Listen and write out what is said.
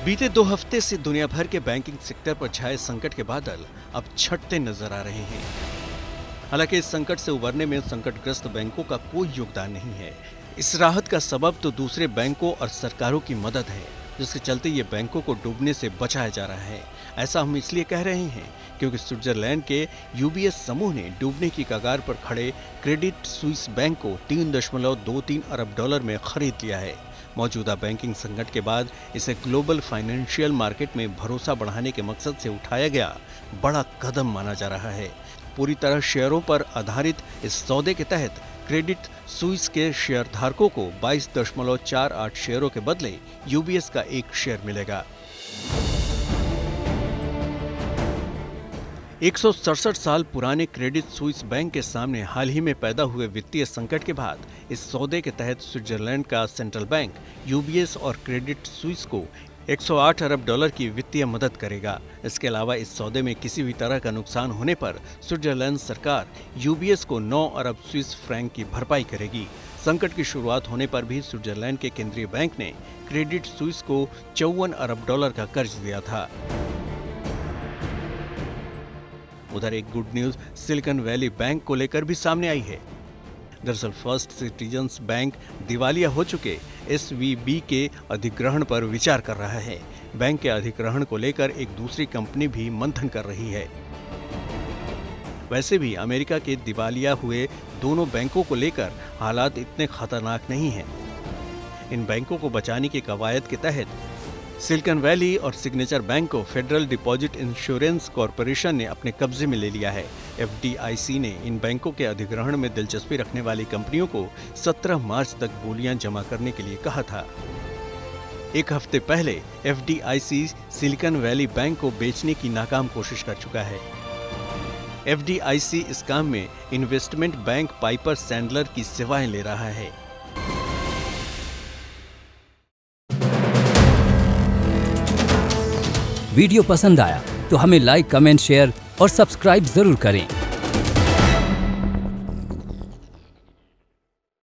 बीते 2 हफ्ते से दुनिया भर के बैंकिंग सेक्टर पर छाए संकट के बादल अब छटते नजर आ रहे हैं। हालांकि इस संकट से उबरने में संकटग्रस्त बैंकों का कोई योगदान नहीं है। इस राहत का सबब तो दूसरे बैंकों और सरकारों की मदद है, जिसके चलते ये बैंकों को डूबने से बचाया जा रहा है। ऐसा हम इसलिए कह रहे हैं क्योंकि स्विट्जरलैंड के यूबीएस समूह ने डूबने की कगार पर खड़े क्रेडिट स्विस बैंक को $3.23 अरब में खरीद लिया है। मौजूदा बैंकिंग संकट के बाद इसे ग्लोबल फाइनेंशियल मार्केट में भरोसा बढ़ाने के मकसद से उठाया गया बड़ा कदम माना जा रहा है। पूरी तरह शेयरों पर आधारित इस सौदे के तहत क्रेडिट स्विस के शेयरधारकों को 22.48 शेयरों के बदले यूबीएस का एक शेयर मिलेगा। 167 साल पुराने क्रेडिट स्विस बैंक के सामने हाल ही में पैदा हुए वित्तीय संकट के बाद इस सौदे के तहत स्विट्जरलैंड का सेंट्रल बैंक यूबीएस और क्रेडिट स्विस को $108 अरब की वित्तीय मदद करेगा। इसके अलावा इस सौदे में किसी भी तरह का नुकसान होने पर स्विट्जरलैंड सरकार यूबीएस को 9 अरब स्विस फ्रैंक की भरपाई करेगी। संकट की शुरुआत होने पर भी स्विट्जरलैंड के केंद्रीय बैंक ने क्रेडिट स्विस को $54 अरब का कर्ज दिया था। उधर एक good news silicon valley bank को लेकर भी सामने आई है। दरअसल फर्स्ट सिटीजन्स बैंक दिवालिया हो चुके एसवीबी के अधिग्रहण पर विचार कर रहा है। बैंक के अधिग्रहण को लेकर एक दूसरी कंपनी भी मंथन कर रही है। वैसे भी अमेरिका के दिवालिया हुए दोनों बैंकों को लेकर हालात इतने खतरनाक नहीं हैं। इन बैंकों को बचाने की कवायद के तहत सिलिकॉन वैली और सिग्नेचर बैंक को फेडरल डिपॉजिट इंश्योरेंस कॉरपोरेशन ने अपने कब्जे में ले लिया है। एफडीआईसी ने इन बैंकों के अधिग्रहण में दिलचस्पी रखने वाली कंपनियों को 17 मार्च तक बोलियां जमा करने के लिए कहा था। एक हफ्ते पहले एफडीआईसी सिलिकॉन वैली बैंक को बेचने की नाकाम कोशिश कर चुका है। एफडीआईसी इस काम में इन्वेस्टमेंट बैंक पाइपर सैंडलर की सेवाएं ले रहा है। वीडियो पसंद आया तो हमें लाइक, कमेंट, शेयर और सब्सक्राइब जरूर करें।